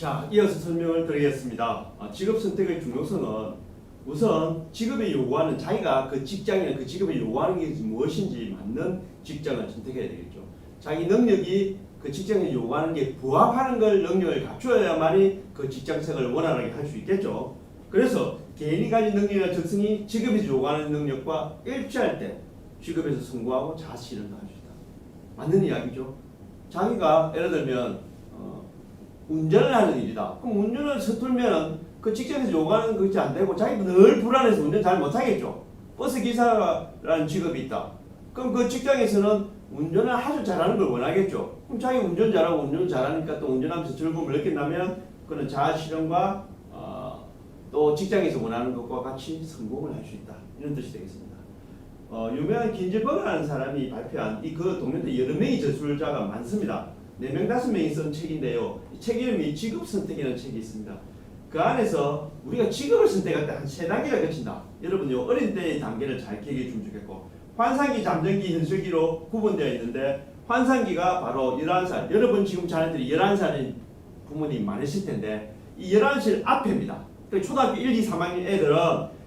자, 이어서 설명을 드리겠습니다. 직업 선택의 중요성은 우선 직업이 요구하는 자기가 그 직장이나 그 직업이 요구하는 게 무엇인지 맞는 직장을 선택해야 되겠죠. 자기 능력이 그 직장에 요구하는 게 부합하는 걸 능력을 갖추어야만이 그 직장생활을 원활하게 할 수 있겠죠. 그래서 개인이 가진 능력이나 적성이 직업에서 요구하는 능력과 일치할 때 직업에서 성공하고 자아실현도 할 수 있다. 맞는 이야기죠. 자기가 예를 들면 운전을 하는 일이다. 그럼 운전을 서툴면 그 직장에서 요구하는 것이 안 되고 자기도 늘 불안해서 운전 잘 못하겠죠. 버스 기사라는 직업이 있다. 그럼 그 직장에서는 운전을 아주 잘하는 걸 원하겠죠. 그럼 자기 운전 잘하고 운전 잘하니까 또 운전하면서 즐거움을 느낀다면 그는 자아 실현과 또 직장에서 원하는 것과 같이 성공을 할 수 있다. 이런 뜻이 되겠습니다. 유명한 긴즈버그라는 사람이 발표한 그 동네에 여러 명의 저술자가 많습니다. 4명, 5명이 쓴 책인데요. 이 책 이름이 직업 선택이라는 책이 있습니다. 그 안에서 우리가 직업을 선택할 때 한 3단계가 거친다. 여러분요, 어린 때의 단계를 잘 기억해 주면 좋겠고, 환상기, 잠정기, 현실기로 구분되어 있는데, 환상기가 바로 11살, 여러분 지금 자녀들이 11살인 부모님 많으실 텐데, 이 11살 앞에입니다. 초등학교 1, 2, 3학년 애들은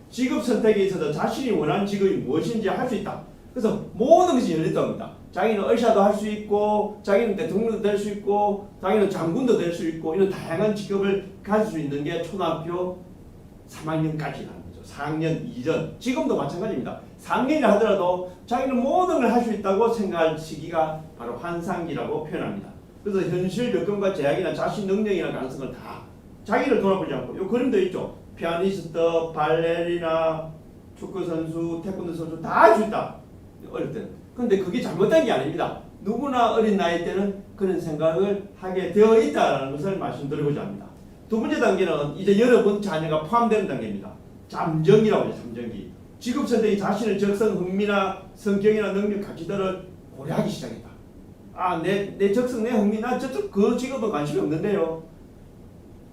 직업 선택에 있어서 자신이 원하는 직업이 무엇인지 할 수 있다. 그래서 모든 것이 열렸다고 합니다. 자기는 의사도 할 수 있고, 자기는 대통령도 될 수 있고, 자기는 장군도 될 수 있고, 이런 다양한 직업을 가질 수 있는 게 초등학교 3학년까지라는 거죠. 4학년 이전. 지금도 마찬가지입니다. 4학년이라 하더라도 자기는 모든 걸 할 수 있다고 생각할 시기가 바로 환상기라고 표현합니다. 그래서 현실 여건과 제약이나 자신 능력이나 가능성을 다 자기를 돌아보지 않고, 이 그림도 있죠. 피아니스트, 발레리나, 축구선수, 태권도 선수 다 할 수 있다. 어릴 때는. 근데 그게 잘못된 게 아닙니다. 누구나 어린 나이 때는 그런 생각을 하게 되어 있다는 것을 말씀드리고자 합니다. 두 번째 단계는 이제 여러분 자녀가 포함되는 단계입니다. 잠정기라고 하죠. 잠정기. 직업 선택이 자신의 적성, 흥미나 성격이나 능력, 가치들을 고려하기 시작했다. 내 적성, 내 흥미, 나 저쪽 그 직업은 관심이 없는데요.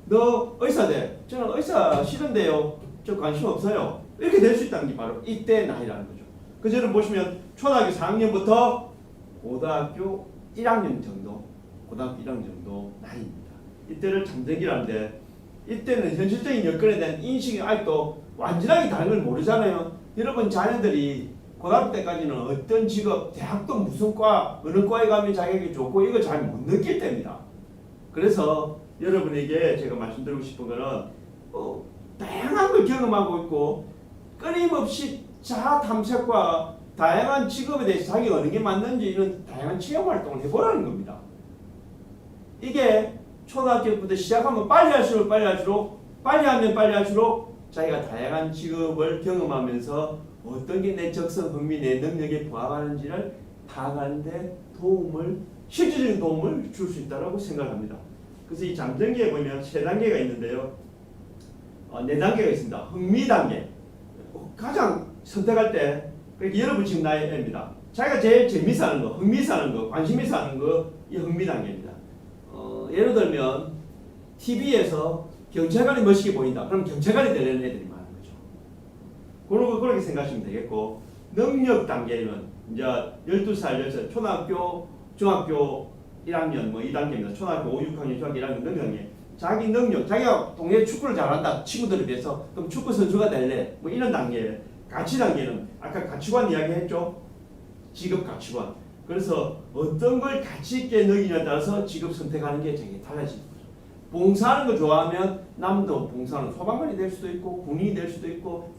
너 의사 돼. 저는 의사 싫은데요. 저 관심 없어요. 이렇게 될 수 있다는 게 바로 이때 나이라는 거죠. 그 저를 보시면 초등학교 4학년부터 고등학교 1학년 정도 나이입니다. 이때를 잠정기라는데, 이때는 현실적인 여건에 대한 인식이 아직도 완전하게 다른 걸 모르잖아요. 여러분 자녀들이 고등학교 때까지는 어떤 직업, 대학도 무슨 과, 어느 과에 가면 자격이 좋고 이거 잘 못 느낄 때입니다. 그래서 여러분에게 제가 말씀드리고 싶은 거는 다양한 걸 경험하고 있고 끊임없이 자아 탐색과 다양한 직업에 대해서 자기가 어느 게 맞는지 이런 다양한 체험 활동을 해보라는 겁니다. 이게 초등학교부터 시작하면 빨리 할수록 빨리 할수록 자기가 다양한 직업을 경험하면서 어떤 게 내 적성, 흥미, 내 능력에 부합하는지를 파악하는 데 실질적인 도움을 줄 수 있다고 생각합니다. 그래서 이 잠정기에 보면 3단계가 있는데요. 4단계가 있습니다. 흥미 단계. 가장 선택할 때, 그러니까 여러분 지금 나이입니다. 자기가 제일 재미있어 하는 거, 흥미있어 하는 거, 관심있어 하는 거, 이 흥미 단계입니다. 예를 들면 TV에서 경찰관이 멋있게 보인다. 그럼 경찰관이 되려는 애들이 많은 거죠. 그렇게 생각하시면 되겠고, 능력 단계는 이제 12살, 10살, 초등학교, 중학교 1학년, 2단계입니다. 초등학교 5, 6학년, 중학교 1학년 능력 단계. 자기 능력, 자기가 동네 축구를 잘한다. 친구들에 비해서. 그럼 축구 선수가 될래. 이런 단계. 가치 단계는 아까 가치관 이야기했죠. 직업 가치관. 그래서 어떤 걸 가치 있게 느끼냐에 따라서 직업 선택하는 게 되게 달라지는 거죠. 봉사하는 거 좋아하면 남도 봉사하는 소방관이 될 수도 있고 군인이 될 수도 있고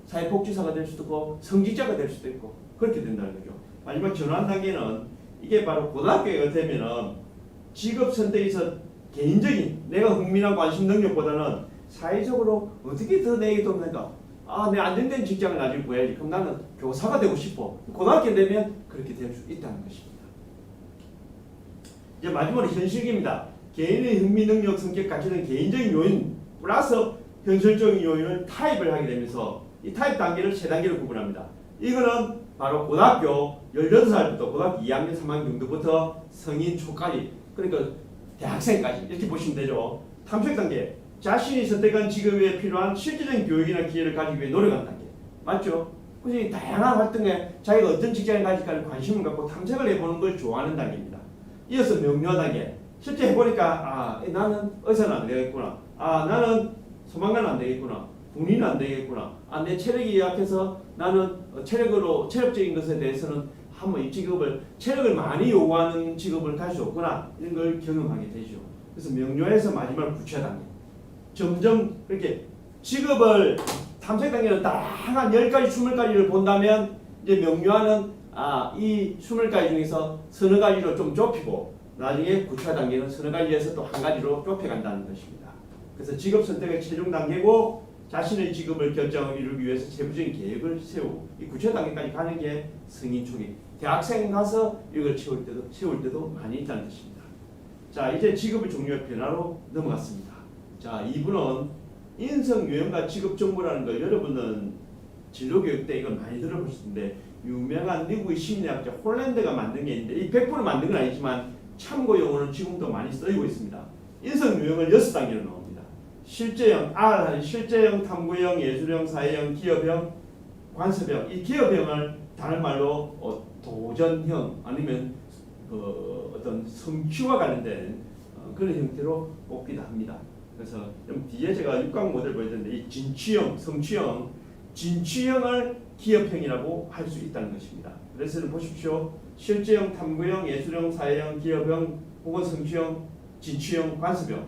사회복지사가 될 수도 있고 성직자가 될 수도 있고 그렇게 된다는 거죠. 마지막 전환 단계는 이게 바로 고등학교가 되면은 직업 선택에서 개인적인 내가 흥미나 관심 능력보다는 사회적으로 어떻게 더 내게 도움이 될까? 내 안정된 직장을 나중에 구해야지. 그럼 나는 교사가 되고 싶어. 고등학교 되면 그렇게 될 수 있다는 것입니다. 이제 마지막으로 현실기입니다. 개인의 흥미, 능력, 성격, 가치 등 개인적인 요인 플러스 현실적인 요인을 타입을 하게 되면서 이 타입 단계를 3단계로 구분합니다. 이거는 바로 고등학교 18살부터 고등학교 2학년, 3학년 정도부터 성인 초까지, 그러니까 대학생까지 이렇게 보시면 되죠. 탐색 단계. 자신이 선택한 직업에 필요한 실질적인 교육이나 기회를 가지기 위해 노력하는 단계. 맞죠? 그래서 다양한 활동에 자기가 어떤 직장에 가질까를 관심을 갖고 탐색을 해보는 걸 좋아하는 단계입니다. 이어서 명료한 단계. 실제 해보니까 나는 의사는 안 되겠구나. 나는 소방관 안 되겠구나. 군인은 안 되겠구나. 내 체력이 약해서 나는 체력적인 것에 대해서는 한번 이 직업을 체력을 많이 요구하는 직업을 갈 수 없구나. 이런 걸 경험하게 되죠. 그래서 명료에서 마지막 구체 단계. 점점 그렇게 직업을 탐색 단계는 딱 한 10가지, 20가지를 본다면 이제 명료하는 이 20가지 중에서 서너 가지로 좀 좁히고 나중에 구체 단계는 서너 가지에서 또 한 가지로 좁혀간다는 것입니다. 그래서 직업 선택의 최종 단계고 자신의 직업을 결정을 이루기 위해서 세부적인 계획을 세우고 이 구체 단계까지 가는 게 성인 초기. 대학생 가서 이걸 세울 때도 많이 있다는 뜻입니다. 자, 이제 직업의 종류의 변화로 넘어갔습니다. 자, 2부는 인성 유형과 직업 정보라는 걸 여러분은 진로교육 때 이걸 많이 들어보실 텐데 유명한 미국의 심리학자 홀랜드가 만든 게 있는데 이 100% 만든 건 아니지만 참고 용어는 지금도 많이 쓰이고 있습니다. 인성 유형을 6단계로 나옵니다. 실제형, 실제형, 탐구형, 예술형, 사회형, 기업형, 관습형. 이 기업형을 다른 말로 도전형 아니면 어떤 성취와 관련된 그런 형태로 뽑기도 합니다. 그래서 좀 뒤에 제가 6강 모델 보여드렸는데 이 진취형, 성취형, 진취형을 기업형이라고 할 수 있다는 것입니다. 그래서 보십시오. 실제형, 탐구형, 예술형, 사회형, 기업형, 혹은 성취형, 진취형, 관습형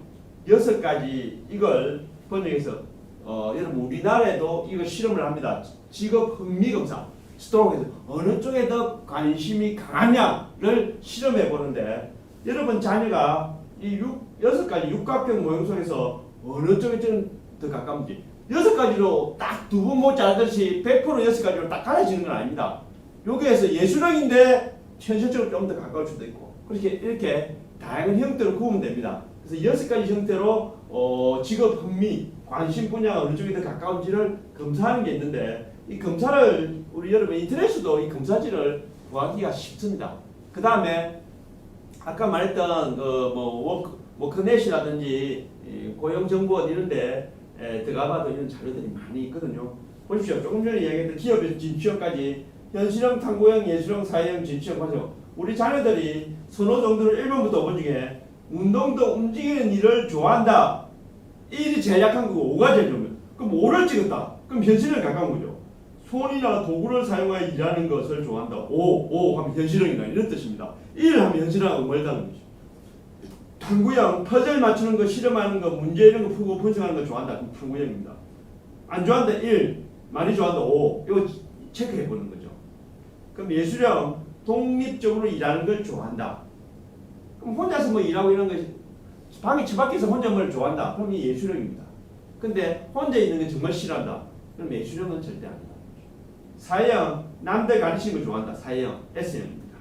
6가지 이걸 번역해서 여러분 우리나라에도 이거 실험을 합니다. 직업 흥미 검사 스토로에서 어느 쪽에 더 관심이 강하냐를 실험해 보는데 여러분 자녀가 이 6가지 육각형 모형 속에서 어느 쪽에 좀 더 가까운지 6가지로 딱 두 분 못 자르듯이 100% 6가지로 딱 갈라지는 건 아닙니다. 여기에서 예술형인데 현실적으로 좀 더 가까울 수도 있고 그렇게 이렇게 다양한 형태로 구우면 됩니다. 그래서 6가지 형태로 직업 흥미, 관심 분야가 어느 쪽이 더 가까운지를 검사하는 게 있는데 이 검사를 우리 여러분 인터넷에도 이 검사지를 구하기가 쉽습니다. 그 다음에 아까 말했던 워크넷이라든지 고용정보원 이런데 들어가봐도 이런 자료들이 많이 있거든요. 보십시오. 조금 전에 이야기했던 기업에서 진취형까지 현실형, 탐구형, 예술형, 사회형, 진취형 과정. 우리 자녀들이 선호 정도를 1번부터 5번 중에 운동도 움직이는 일을 좋아한다. 1이 제일 약한 거고 5가 제일 좋은 거예요. 그럼 5를 찍었다. 그럼 현실형에 가까운 거죠. 손이나 도구를 사용하여 일하는 것을 좋아한다. 5 하면 현실형이다. 이런 뜻입니다. 1 하면 현실형하고 멀다는 거죠. 탐구형, 퍼즐 맞추는 거, 실험하는 거, 문제 이런 거 풀고 분석하는 거 좋아한다. 그럼 탐구형입니다. 안 좋아한다. 1, 많이 좋아한다. 5. 이거 체크해 보는 거죠. 그럼 예술형, 독립적으로 일하는 걸 좋아한다. 그럼 혼자서 뭐 일하고 이런 것이 집 밖에서 혼자 뭘 좋아한다. 그럼 이 예술형입니다. 근데 혼자 있는 게 정말 싫어한다. 그럼 예술형은 절대 아니다. 사회형, 남들 가르치는 걸 좋아한다. 사회형, S형입니다.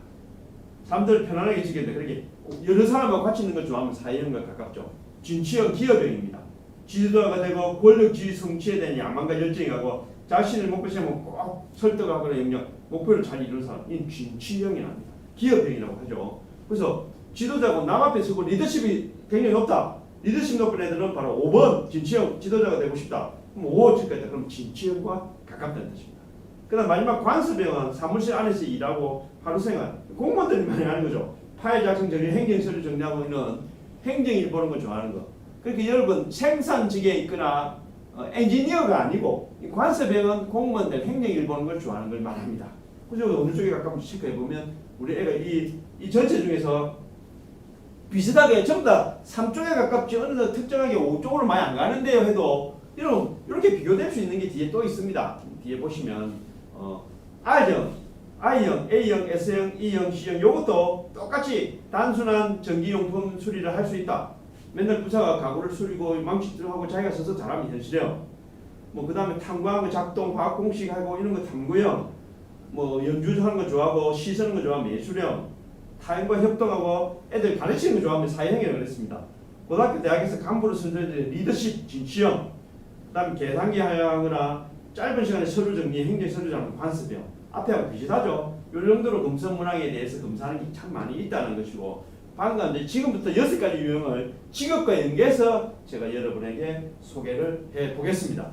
사람들 편안하게 지겠는데 그렇게 여러 사람하고 같이 있는 걸 좋아하면 사회형과 가깝죠. 진취형, 기업형입니다. 지도자가 되고 권력주의 성취에 대한 야망과 열정이 가고 자신을 목표 세우면 꼭 설득하거나 영역, 목표를 잘 이루는 사람, 이는 진취형이랍니다. 기업형이라고 하죠. 그래서 지도자고 남 앞에 서고 리더십이 굉장히 높다. 리더십 높은 애들은 바로 5번 진취형 지도자가 되고 싶다. 그럼 5 칠까 그럼 진취형과 가깝다는 뜻입니다. 그다음 마지막 관습형은 사무실 안에서 일하고 하루생활 공무원들이 많이 하는 거죠. 파일 작성 정리, 행정서류 정리하고 있는 행정일 보는 거 좋아하는 거. 그렇게 여러분 생산직에 있거나 엔지니어가 아니고 관습형은 공무원들 행정일 보는 걸 좋아하는 걸 말합니다. 그래서 어느 쪽에 가까운지 체크해 보면 우리 애가 이 전체 중에서 비슷하게 전부 다 3쪽에 가깝지 어느 특정하게 5쪽으로 많이 안 가는데요 해도 이렇게 비교될 수 있는 게 뒤에 또 있습니다. 뒤에 보시면 R형, I형, A형, S형, E형, C형 이것도 똑같이 단순한 전기용품 수리를 할 수 있다. 맨날 부사가 가구를 수리고 망치질하고 자기가 서서 잘하면 현실형. 그 다음에 탐구하는 거 작동, 화학 공식하고 이런 거 탐구형. 연주하는 거 좋아하고 시 쓰는 거 좋아하면 예술형. 타인과 협동하고 애들 가르치는 거 좋아하면 사회형이라고 그랬습니다. 고등학교 대학에서 간부로 선정된 리더십 진취형. 그 다음에 계산기 하거나 짧은 시간에 서류 정리, 행정 서류 정리, 관습형. 앞에하고 비슷하죠. 이 정도로 검사 문항에 대해서 검사하는 게 참 많이 있다는 것이고 방금 이제 지금부터 6가지 유형을 직업과 연계해서 제가 여러분에게 소개를 해보겠습니다.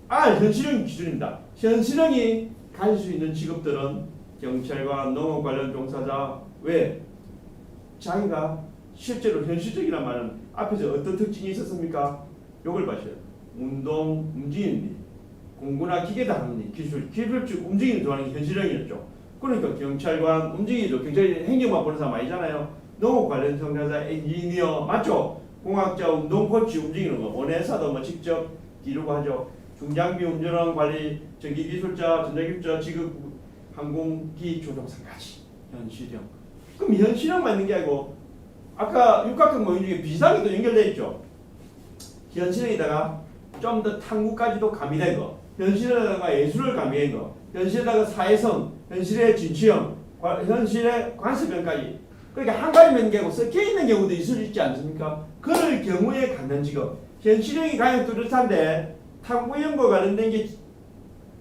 현실형 기준입니다. 현실형이 가질 수 있는 직업들은 경찰과 농업 관련 종사자 외 자기가 실제로 현실적이란 말은 앞에서 어떤 특징이 있었습니까? 요걸 봐셔요. 운동, 움직이는 일, 공구나 기계 다루는 일, 기술적 움직이는 좋아하는 게 현실형이었죠. 그러니까 경찰관 움직이죠. 경찰이 행정만 보는 사람 아니잖아요. 농업 관련 종사자, 엔지니어 맞죠? 공학자, 운동 코치 움직이는 거. 원회사도 뭐 직접 기르고 하죠. 중장비 운전원 관리, 전기 기술자, 전자기술자, 지급 항공기 조종사까지 현실형. 그럼 현실형만 있는 게 아니고 아까 육각형 모임 중에 비슷하게 또 연결되어 있죠. 현실형에다가 좀 더 탐구까지도 가미된 거, 현실에다가 예술을 가미한 거, 현실에다가 사회성, 현실의 진취형, 현실의 관습형까지. 그러니까 한 가지만 경우 섞여 있는 경우도 있을 수 있지 않습니까? 그럴 경우에 갖는 직업. 현실형이 가장 뚜렷한데 탐구형과 관련된 게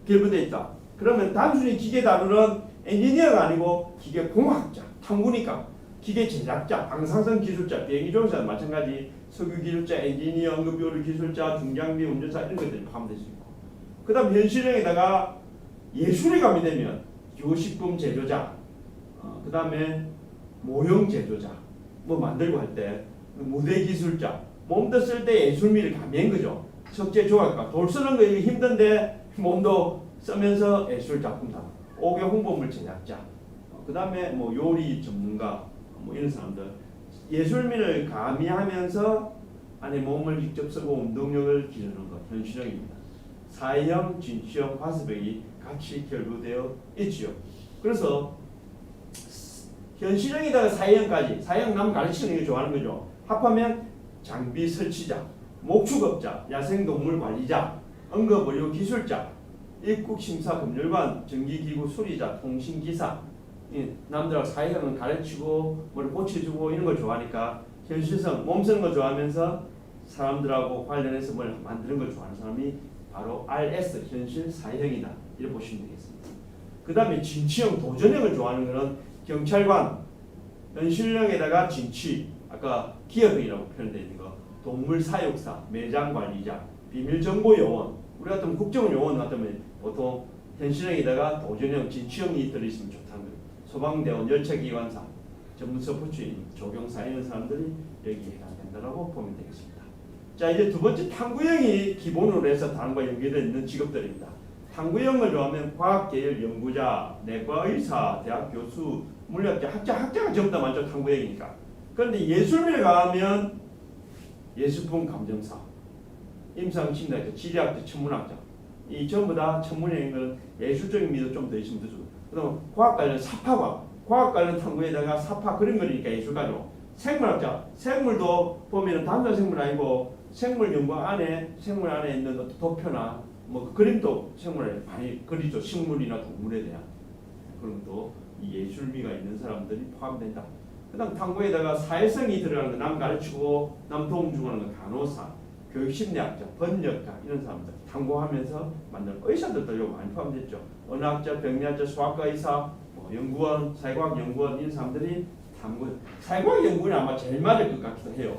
결부되어 있다. 그러면 단순히 기계 다루는 엔지니어가 아니고 기계 공학자, 탐구니까 기계 제작자, 방사선 기술자, 비행기 조종사 마찬가지, 석유 기술자, 엔지니어, 응급요리 기술자, 중장비 운전사 이런 것들이 포함될 수 있고. 그다음 현실형에다가 예술이 가미되면 교식품 제조자, 그다음에 모형 제조자, 뭐 만들고 할 때 무대 기술자, 몸도 쓸 때 예술미를 가미한 거죠. 석재 조각가, 돌 쓰는 거 힘든데 몸도 쓰면서 예술 작품다. 옥외 홍보물 제작자, 그다음에 뭐 요리 전문가, 뭐 이런 사람들 예술미를 가미하면서 안에 몸을 직접 쓰고 운동력을 기르는 것 현실형입니다. 사회형, 진취형, 과습형이 같이 결부되어 있지요. 그래서 현실형에다가 사회형까지, 사회형 남 가르치는 게 좋아하는 거죠. 합하면 장비 설치자, 목축업자, 야생동물 관리자, 응급의료 기술자, 입국심사 검열관, 전기기구 수리자, 통신기사. 남들하고 사회형은 가르치고 뭘 고쳐주고 이런 걸 좋아하니까 현실성, 몸 쓰는 거 좋아하면서 사람들하고 관련해서 뭘 만드는 걸 좋아하는 사람이 바로 RS, 현실 사회형이다. 이렇게 보시면 되겠습니다. 그 다음에 진취형, 도전형을 좋아하는 것은 경찰관, 현실형에다가 진취, 아까 기업형이라고 표현되어 있는 거, 동물사육사, 매장관리자, 비밀정보요원, 우리 같은 국정요원 같으면 보통 현실형에다가 도전형, 진취형이 들어있으면 좋다는 거예요. 소방대원, 열차기관사, 전문서포츠인, 조경사 이런 사람들이 여기에 해당된다고 보면 되겠습니다. 자, 이제 두 번째 탐구형이 기본으로 해서 다른과 연계되어 있는 직업들입니다. 탐구형을 좋아하면 과학계열 연구자, 내과의사, 대학 교수, 물리학자, 학자가 전부 다 많죠. 탐구형이니까. 그런데 예술미를 가하면 예술품 감정사, 임상심리학자, 지리학자, 천문학자 이 전부 다 천문형인 건 예술적인 미도 좀 더 있으면 되죠. 그다음 과학 관련 사파과학, 과학 관련 탐구에다가 사파 그림 그리니까 예술가죠. 생물학자, 생물도 보면은 단순한 생물 아니고 생물 연구 안에 생물 안에 있는 어떤 도표나 뭐 그림도 생물에 많이 그리죠. 식물이나 동물에 대한 그런 것도 이 예술미가 있는 사람들이 포함된다. 그다음 탐구에다가 사회성이 들어가는 거, 남 가르치고 남 도움 주고는 거, 간호사, 교육심리학자, 번역가 이런 사람들 탐구하면서 만드는 의사들도 요 많이 포함됐죠. 언어학자, 병리학자, 수학과 의사, 뭐 연구원, 사회과학 연구원 이런 사람들이 탐구. 사회과학 연구원이 아마 제일 맞을 것 같기도 해요.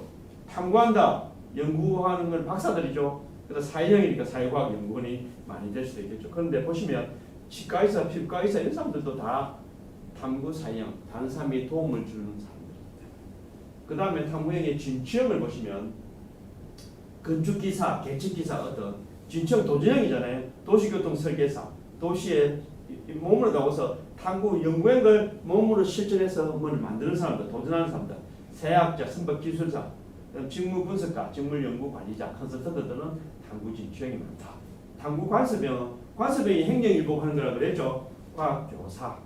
탐구한다, 연구하는 건 박사들이죠. 그래서 사회형이니까 사회과학 연구원이 많이 될 수도 있겠죠. 그런데 보시면 치과의사, 피부과의사 이런 사람들도 다 탐구 사회형, 다른 사람에게 도움을 주는 사람들입니다. 그 다음에 탐구형의 진취형을 보시면 건축기사, 개척기사 어떤 진취형 도전형이잖아요. 도시교통 설계사, 도시에 몸으로 나와서 탐구 연구한 걸 몸으로 실천해서 뭘 만드는 사람들, 도전하는 사람들, 세학자, 선박기술사, 직무분석가, 직물연구관리자, 컨설턴트들은 탐구 진취형이 많다. 탐구 관습형, 관습형이 행정일복 하는 거라 그랬죠. 과학교사,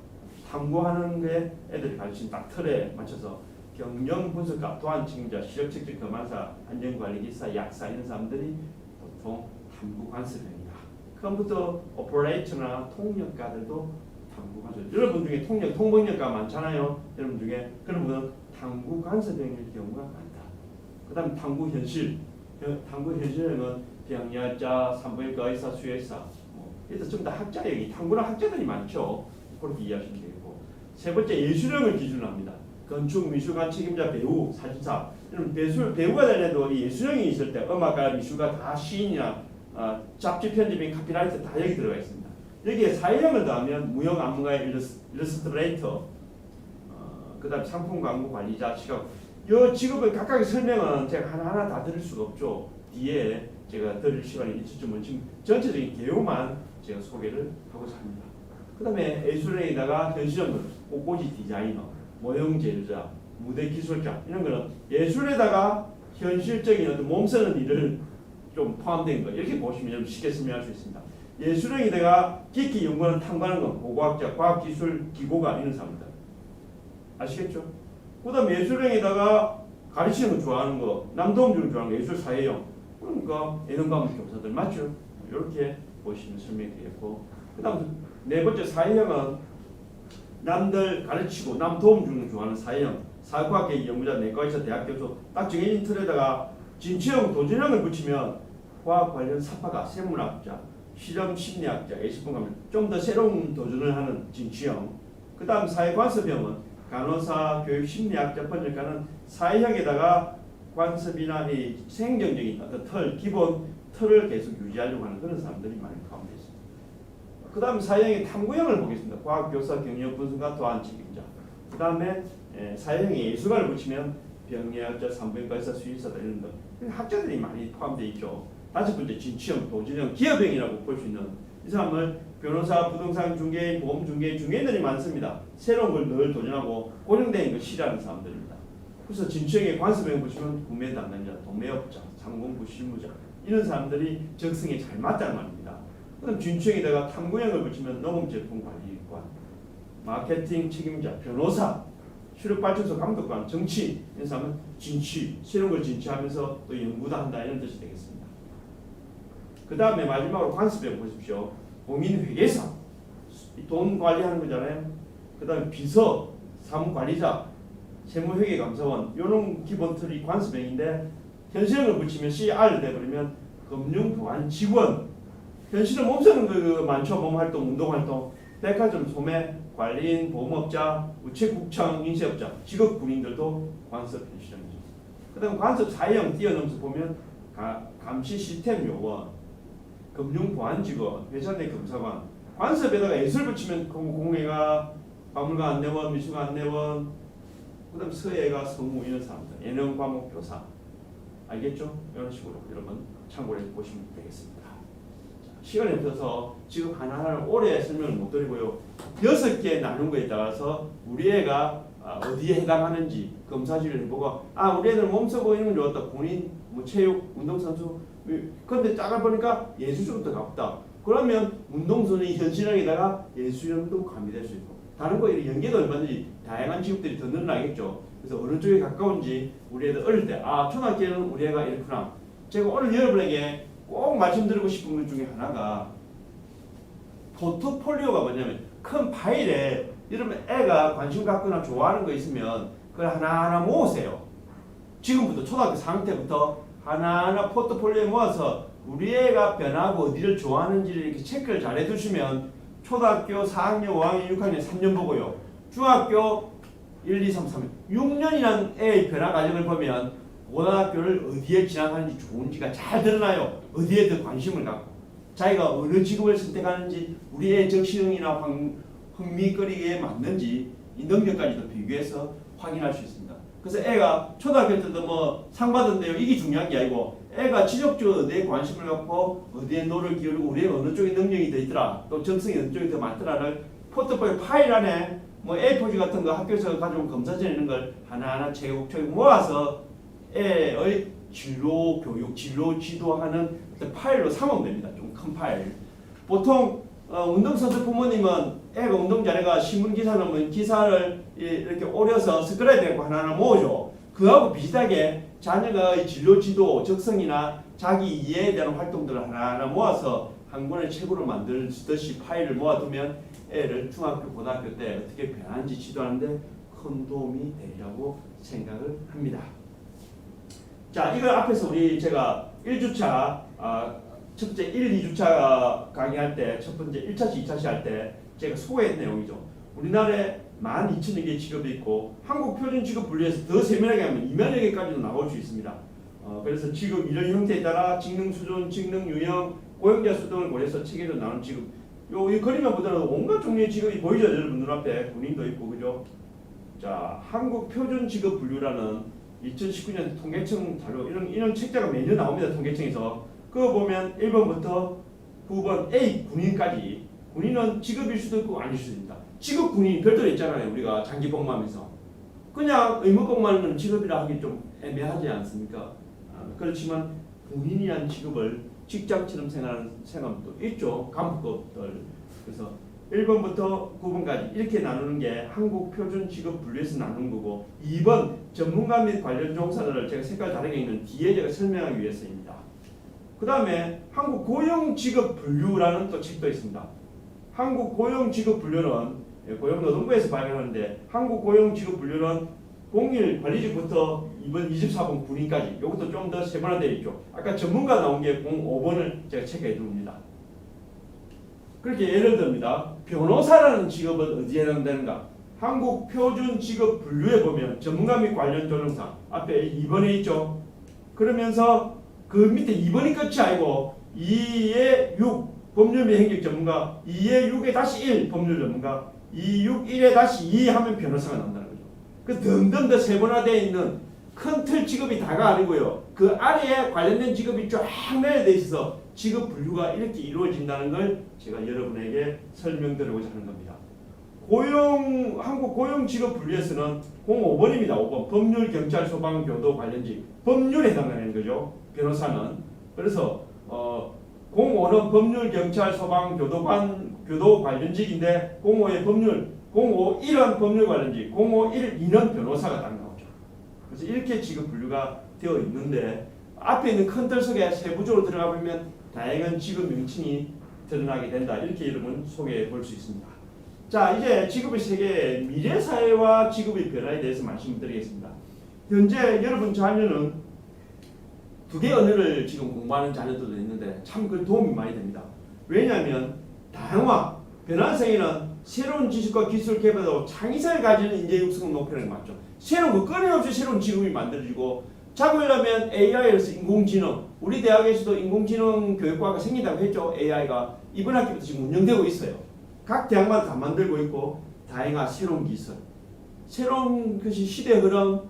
탐구하는 게 애들이 가르친 딱 틀에 맞춰서 경영분석가, 도안책임자, 시력측정 검안사, 안전관리기사, 약사 이런 사람들이 보통 탐구 관습형이다. 컴퓨터 오퍼레이터나 통역가들도 탐구 관습. 여러분 중에 통번역가 많잖아요. 여러분 중에 그런 분은 탐구 관습형일 경우가 많다. 그다음 탐구 현실, 탐구 현실은 병리학자, 산부인과 의사, 수의사, 그래서 좀 더 학자력이 탐구나 학자들이 많죠. 그렇게 이해하시면 되겠고. 세 번째 예술형을 기준으로 합니다. 건축, 미술관, 책임자, 배우, 사진사. 이런 배우가 되려도 이 예술형이 있을 때 음악가, 미술가 다 시인이나 잡지 편집인 카피라이터 다 여기 들어가 있습니다. 여기에 사회형을 더하면 무형 안무가 일러스트레이터, 그다음 상품 광고 관리자, 시각 이 직업의 각각의 설명은 제가 하나하나 다 드릴 수가 없죠. 뒤에 제가 드릴 시간이 있을지만 지금 전체적인 개요만 제가 소개를 하고자 합니다. 그 다음에 예술행에다가 현실적으로 꽃꽂이 디자이너, 모형 제조자, 무대 기술자 이런 거는 예술에다가 현실적인 어떤 몸 쓰는 일을 좀 포함된 거 이렇게 보시면 쉽게 설명할 수 있습니다. 예술행에다가 깊이 연구하는 탐구하는 건 고고학자, 과학기술, 기고가 이런 사람들 아시겠죠? 그 다음에 예술행에다가 가르치는 거 좋아하는 거, 남도움주를 좋아하는 거, 예술사회형 그러니까 예능과목 교사들 맞죠? 이렇게 보시면 설명이 되겠고 그 다음 네 번째 사회형은 남들 가르치고 남 도움 주는 거 좋아하는 사회형 사회과학계 연구자, 내과의사, 대학 교수 딱 정해진 틀에다가 진취형, 도전형을 붙이면 과학 관련 사파가 생물학자, 실험 심리학자, 예술분과는 좀 더 새로운 도전을 하는 진취형 그 다음 사회관습형은 간호사, 교육심리학자, 번역가는 사회형에다가 관습이나 이 생경적인 어떤 틀, 기본 틀을 계속 유지하려고 하는 그런 사람들이 많이 포함되어 있습니다. 그 다음 사회형의 탐구형을 보겠습니다. 과학교사, 경력 분석가, 도안 책임자. 그 다음에 사회형의 예술가를 붙이면 병리학자, 산부인과 의사, 수의사다 이런 것 학자들이 많이 포함되어 있죠. 다섯 번째 진취형, 도전형, 기업형이라고 볼 수 있는 이 사람을 변호사, 부동산 중개인, 보험 중개인, 중개인들이 많습니다. 새로운 걸 늘 도전하고 고정된 걸 싫어하는 사람들입니다. 그래서 진취형의 관습형 보시면 구매 담당자, 도매업자, 상공부 실무자 이런 사람들이 적성에 잘 맞다는 말입니다. 그다음 진취형에다가 탐구형을 붙이면 농업제품 관리관, 마케팅 책임자, 변호사, 수력발전소 감독관, 정치 이런 사람은 진취, 새로운 걸 진취하면서 또 연구도 한다 이런 뜻이 되겠습니다. 그 다음에 마지막으로 관습형 보십시오. 공인회계사, 돈 관리하는 거잖아요. 그 다음에 비서, 사무관리자, 세무회계감사원 이런 기본 틀이 관습형인데 현실형을 붙이면 CR 돼버리면 금융보안직원, 현실은 몸쓰는 거 많죠. 몸활동, 운동활동, 백화점 소매, 관리인, 보험업자, 우체국청, 인쇄업자, 직업 군인들도 관습 현실형이죠. 그 다음 관습 사회형 뛰어넘어서 보면 감시 시스템 요원, 금융보안직원, 회사 내 검사관, 관습에다가 예술 붙이면 공예가, 박물관 안내원, 미술관 안내원, 그 다음 서예가 성우 이런 사람들, 예능 과목 교사 알겠죠? 이런 식으로 여러분 참고해 보시면 되겠습니다. 시간이 없어서 지금 하나하나 오래 설명을 못 드리고요. 6개 나눈 거에 따라서 우리 애가 어디에 해당하는지 검사실을 해보고 우리 애들 몸 쓰고 이런 건 좋았다. 본인 뭐 체육, 운동선수 근데 작아 보니까 예술 쪽도 가깝다. 그러면 운동선수의 현실형에다가 예술형도 가미될 수 있고 다른 거 이런 연계도 얼마든지 다양한 직업들이 더 늘어나겠죠. 그래서 어느 쪽에 가까운지 우리 애들 어릴 때 초등학교는 우리 애가 이렇구나. 제가 오늘 여러분에게 꼭 말씀드리고 싶은 것 중에 하나가 포트폴리오가 뭐냐면 큰 파일에 여러분 애가 관심 갖거나 좋아하는 거 있으면 그걸 하나하나 모으세요. 지금부터 초등학교 4학년 때부터 하나하나 포트폴리오에 모아서 우리 애가 변하고 어디를 좋아하는지를 이렇게 체크를 잘 해두시면 초등학교 4학년, 5학년, 6학년 3년 보고요. 중학교 1, 2, 3, 4년 6년이라는 애의 변화 과정을 보면 고등학교를 어디에 진학하는지 좋은지가 잘 드러나요. 어디에 더 관심을 갖고 자기가 어느 직업을 선택하는지 우리 애 정신형이나 흥미거리에 맞는지 이 능력까지도 비교해서 확인할 수 있습니다. 그래서 애가 초등학교 때도 뭐 상 받은데요. 이게 중요한 게 아니고 애가 지적적으로 어디에 관심을 갖고 어디에 노를 기울이고 우리 애가 어느 쪽에 능력이 더 있더라. 또 적성이 어느 쪽에 더 많더라를 포트폴리오 파일 안에 뭐 A4지 같은 거 학교에서 가져온 검사전 이런 걸 하나하나 체계적으로 모아서 애의 진로 교육, 진로 지도하는 파일로 삼으면 됩니다. 좀 큰 파일. 보통 운동선수 부모님은 애가 운동 잘해가 신문 기사 넣으면 기사를 이렇게 오려서 스크랩되고 하나하나 모으죠. 그하고 비슷하게 자녀가 진로 지도, 적성이나 자기 이해에 대한 활동들을 하나하나 모아서 한 권의 책으로 만들듯이 파일을 모아두면 애를 중학교, 고등학교 때 어떻게 변하는지 지도하는데 큰 도움이 되리라고 생각을 합니다. 자, 이걸 앞에서 제가 1주차, 첫 번째 1, 2주차 강의할 때, 첫 번째 1차시, 2차시 할 때 제가 소개한 내용이죠. 우리나라에 12,000여 개의 직업이 있고 한국 표준 직업 분류에서 더 세밀하게 하면 2만여 개까지도 나올 수 있습니다. 그래서 직업 이런 형태에 따라 직능 수준, 직능 유형, 고용자 수 등을 고려해서 체계로 나눈 직업. 이 그림만 보더라도 온갖 종류의 직업이 보이죠, 여러분 눈앞에. 군인도 있고, 그죠? 자, 한국 표준 직업 분류라는 2019년 통계청 자료 이런 책자가 매년 나옵니다. 통계청에서 그거 보면 1번부터 9번 A 군인까지 군인은 직업일 수도 있고 아닐 수도 있다. 직업 군인 별도로 있잖아요. 우리가 장기 복무하면서 그냥 의무 복무하는 직업이라 하기 좀 애매하지 않습니까? 그렇지만 군인이라는 직업을 직장처럼 생각하는 사람도 있죠. 간부급들. 그래서 1번부터 9번까지 이렇게 나누는 게 한국 표준 직업 분류에서 나눈 거고 2번 전문가 및 관련 종사를 제가 색깔 다르게 있는 뒤에 제가 설명하기 위해서입니다. 그 다음에 한국 고용 직업 분류라는 또 책도 있습니다. 한국 고용 직업 분류는 고용노동부에서 발행하는데 한국 고용 직업 분류는 공일 관리직부터 이번 24번 군인까지 이것도 좀 더 세분화되어 있죠. 아까 전문가 나온 게 05번을 제가 체크해 둡니다. 그렇게 예를 듭니다. 변호사라는 직업은 어디에 해당되는가? 한국 표준 직업 분류에 보면 전문가 및 관련 조정사 앞에 2번에 있죠. 그러면서 그 밑에 2번이 끝이 아니고 2에 6 법률 및 행정 전문가 2에 6에 다시 1 법률 전문가 2, 6, 1에 다시 2 하면 변호사가 나온다는 거죠. 그 등등 더 세분화되어 있는 큰 틀 직업이 다가 아니고요. 그 아래에 관련된 직업이 쫙 내려져 있어서 직업 분류가 이렇게 이루어진다는 걸 제가 여러분에게 설명드리고자 하는 겁니다. 한국 고용 직업 분류에서는 05번입니다. 5번 법률, 경찰, 소방, 교도 관련직 법률에 해당하는 거죠. 변호사는. 그래서 05는 법률, 경찰, 소방, 교도 관련직인데 05의 법률, 05.1은 법률 관련직, 05.1.2는 변호사가 딱 나오죠. 그래서 이렇게 직업 분류가 되어 있는데 앞에 있는 큰 틀 속에 세부적으로 들어가 보면 다양한 직업 명칭이 드러나게 된다. 이렇게 여러분 소개해 볼 수 있습니다. 자, 이제 직업의 세계 미래 사회와 직업의 변화에 대해서 말씀드리겠습니다. 현재 여러분 자녀는 두 개 언어를 지금 공부하는 자녀들도 있는데 참 그 도움이 많이 됩니다. 왜냐하면 다양화, 변화 세계는 새로운 지식과 기술 개발하고 창의성을 가지는 인재 육성을 높이는 게 맞죠. 새로운 거 끊임없이 새로운 직업이 만들어지고 잡으려면 AI에서 인공지능, 우리 대학에서도 인공지능 교육과가 생긴다고 했죠. AI가 이번 학기부터 지금 운영되고 있어요. 각 대학마다 다 만들고 있고 다양한 새로운 기술, 새로운 것이 시대 흐름,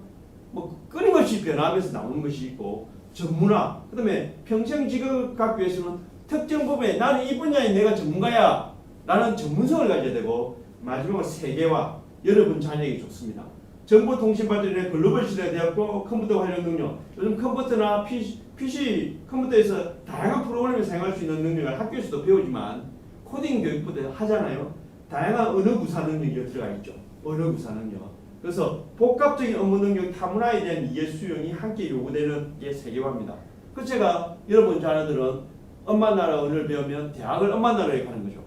뭐 끊임없이 변화하면서 나오는 것이 있고 전문화, 그 다음에 평생 직업학교에서는 특정 부분에 나는 이 분야에 내가 전문가야 라는 전문성을 가져야 되고 마지막으로 세계화, 여러분 자녀에게 좋습니다. 정보통신 발전의 글로벌 시대가 되었고 컴퓨터 활용 능력, 요즘 컴퓨터나 PC 컴퓨터에서 다양한 프로그램을 사용할 수 있는 능력을 학교에서도 배우지만 코딩 교육부터 하잖아요. 다양한 언어 구사 능력이 들어가 있죠. 언어 구사 능력. 그래서 복합적인 업무 능력, 타문화에 대한 이해 수용이 함께 요구되는 게 세계화입니다. 그래서 제가 여러분 자녀들은 엄마 나라 언어를 배우면 대학을 엄마 나라에 가는 거죠.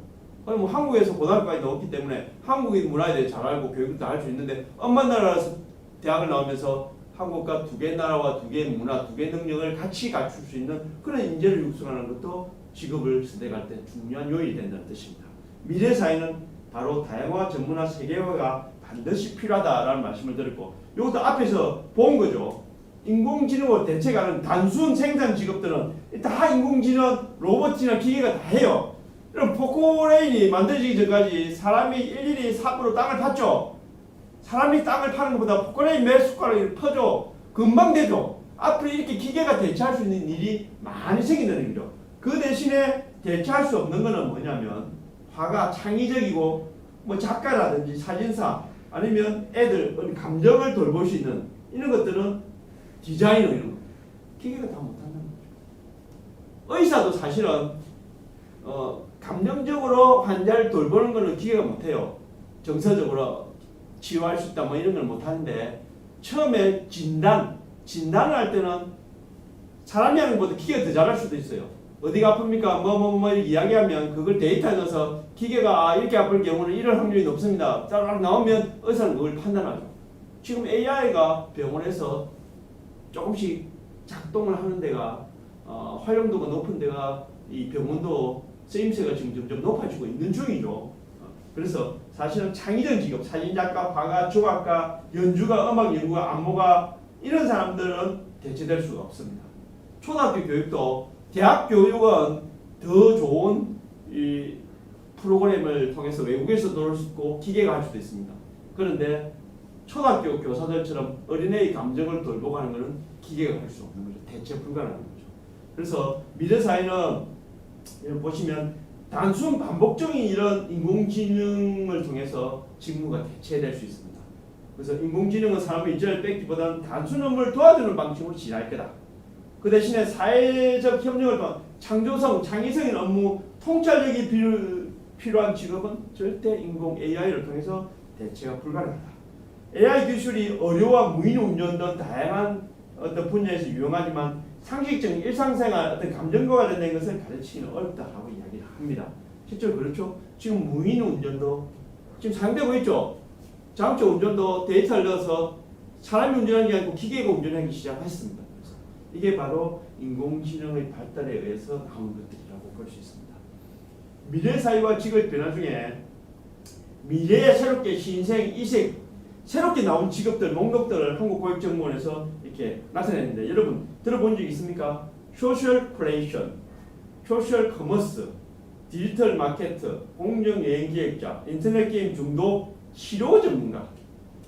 뭐 한국에서 고등학교까지 나왔기 때문에 한국인 문화에 대해 잘 알고 교육도 다 할 수 있는데 엄마 나라에서 대학을 나오면서 한국과 두 개 나라와 두 개의 문화, 두 개의 능력을 같이 갖출 수 있는 그런 인재를 육성하는 것도 직업을 선택할 때 중요한 요인이 된다는 뜻입니다. 미래 사회는 바로 다양화, 전문화, 세계화가 반드시 필요하다라는 말씀을 드렸고 이것도 앞에서 본 거죠. 인공지능으로 대체하는 단순 생산 직업들은 다 인공지능, 로봇이나 기계가 다 해요. 그럼 포크레인이 만들어지기 전까지 사람이 일일이 삽으로 땅을 팠죠. 사람이 땅을 파는 것보다 포크레인 몇 숟가락을 퍼줘. 금방 되죠. 앞으로 이렇게 기계가 대체할 수 있는 일이 많이 생긴다는 거죠. 그 대신에 대체할 수 없는 거는 뭐냐면 화가 창의적이고 뭐 작가라든지 사진사 아니면 애들 감정을 돌볼 수 있는 이런 것들은 디자이너 이런 거 기계가 다 못한다는 거죠. 의사도 사실은 감정적으로 환자를 돌보는 거는 기계가 못해요. 정서적으로 치유할 수 있다 뭐 이런 걸 못하는데 처음에 진단을 할 때는 사람이 하는 것보다 기계가 더 잘할 수도 있어요. 어디가 아픕니까? 뭐 이야기하면 그걸 데이터에 넣어서 기계가 이렇게 아플 경우는 이럴 확률이 높습니다. 딱 나오면 의사는 그걸 판단하죠. 지금 AI가 병원에서 조금씩 작동을 하는 데가 활용도가 높은 데가 이 병원도 쓰임새가 지금 점점 높아지고 있는 중이죠. 그래서 사실은 창의적 직업, 사진작가, 화가, 조각가, 연주가, 음악 연구가, 안무가 이런 사람들은 대체될 수가 없습니다. 초등학교 교육도 대학 교육은 더 좋은 이 프로그램을 통해서 외국에서 놀 수 있고 기계가 할 수도 있습니다. 그런데 초등학교 교사들처럼 어린애의 감정을 돌보고 하는 것은 기계가 할 수 없는 거죠. 대체 불가능한 거죠. 그래서 미래 사회는 여러분 보시면 단순 반복적인 이런 인공지능을 통해서 직무가 대체될 수 있습니다. 그래서 인공지능은 사람의 의지를 뺏기보다는 단순 업무를 도와주는 방식으로 진화할 거다. 그 대신에 사회적 협력을 통한 창조성, 창의적인 업무, 통찰력이 필요한 직업은 절대 인공 AI를 통해서 대체가 불가능하다. AI 기술이 의료와 무인운전 등 다양한 어떤 분야에서 유용하지만 상식적인 일상생활 어떤 감정과 관련된 것을 가르치기는 어렵다라고 이야기를 합니다. 실제로 그렇죠. 지금 무인운전도 지금 사용되고 있죠. 자동차 운전도 데이터를 넣어서 사람이 운전하는 게 아니고 기계가 운전하기 시작했습니다. 그래서 이게 바로 인공지능의 발달에 의해서 나온 것들이라고 볼 수 있습니다. 미래 사회와 직업의 변화 중에 미래에 새롭게 신생, 이색, 새롭게 나온 직업들, 목록들을 한국고용정보원에서 이렇게 나타냈는데 여러분 들어본 적 있습니까? 소셜 크리에이션, 소셜 커머스, 디지털 마케터, 공정 여행 기획자, 인터넷 게임 중독 치료 전문가,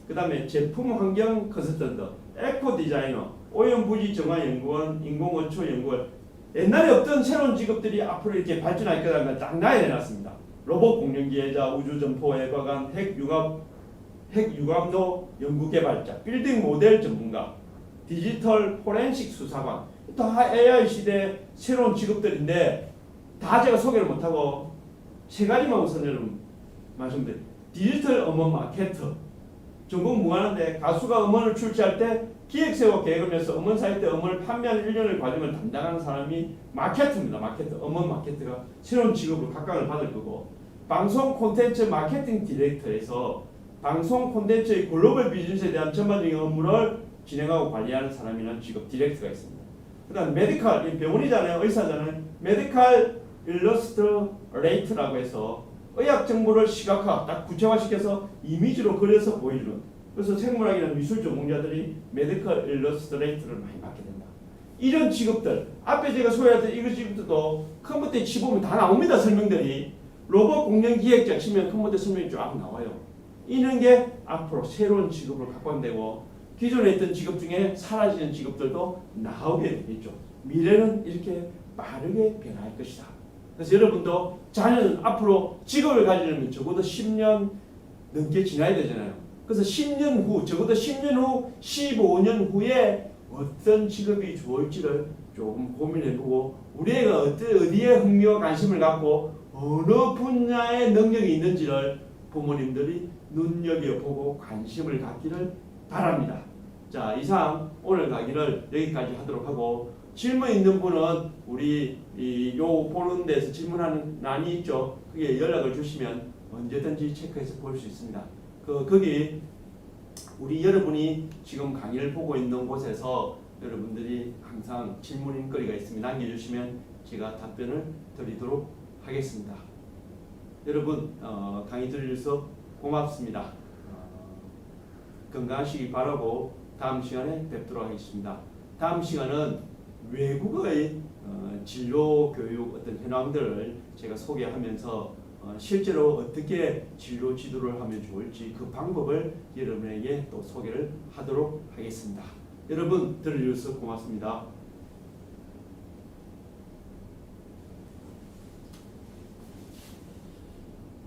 그 다음에 제품 환경 컨설턴트, 에코 디자이너, 오염부지 정화 연구원, 인공어초 연구원. 옛날에 없던 새로운 직업들이 앞으로 이렇게 발전할 거라는 걸 딱 나열해놨습니다. 로봇 공룡기회자, 우주점포 예과관, 핵유감도 연구개발자, 빌딩 모델 전문가, 디지털 포렌식 수사관. 다 AI 시대 새로운 직업들인데 다 제가 소개를 못하고 세 가지만 우선 여러분 말씀드릴게요. 디지털 음원 마케터. 전공 무관한데 가수가 음원을 출시할 때 기획세워 계획을 해서 음원 사이트 음원을 판매하는 일련의 과정을 담당하는 사람이 마케터입니다. 마케터. 음원 마케터가 새로운 직업으로 각광을 받을 거고, 방송 콘텐츠 마케팅 디렉터에서 방송 콘텐츠의 글로벌 비즈니스에 대한 전반적인 업무를 진행하고 관리하는 사람이라는 직업 디렉터가 있습니다. 그 다음 메디컬, 병원이잖아요. 의사잖아요. 메디컬 일러스트레이터라고 해서 의학 정보를 시각화, 딱 구체화시켜서 이미지로 그려서 보여주는. 그래서 생물학이나 미술 전공자들이 메디컬 일러스트레이터를 많이 맡게 된다. 이런 직업들, 앞에 제가 소개했던 이거 직업들도 컴퓨터에 치보면 다 나옵니다. 설명들이. 로봇 공룡 기획자 치면 컴퓨터 설명이 쫙 나와요. 이런 게 앞으로 새로운 직업으로 각광되고 기존에 있던 직업 중에 사라지는 직업들도 나오게 되겠죠. 미래는 이렇게 빠르게 변할 것이다. 그래서 여러분도 자녀는 앞으로 직업을 가지려면 적어도 10년 넘게 지나야 되잖아요. 그래서 10년 후, 적어도 10년 후, 15년 후에 어떤 직업이 좋을지를 조금 고민해보고 우리 애가 어디에 흥미와 관심을 갖고 어느 분야에 능력이 있는지를 부모님들이 눈여겨보고 관심을 갖기를 바랍니다. 자, 이상 오늘 강의를 여기까지 하도록 하고, 질문 있는 분은 우리 요 보는 데서 질문하는 란이 있죠. 그게 연락을 주시면 언제든지 체크해서 볼 수 있습니다. 거기 우리 여러분이 지금 강의를 보고 있는 곳에서 여러분들이 항상 질문거리가 있으면 남겨주시면 제가 답변을 드리도록 하겠습니다. 여러분 강의 들으셔서 고맙습니다. 건강하시기 바라고 다음 시간에 뵙도록 하겠습니다. 다음 시간은 외국어의 진로 교육 어떤 현황들을 제가 소개하면서 실제로 어떻게 진로 지도를 하면 좋을지 그 방법을 여러분에게 또 소개를 하도록 하겠습니다. 여러분 들어주셔서 고맙습니다.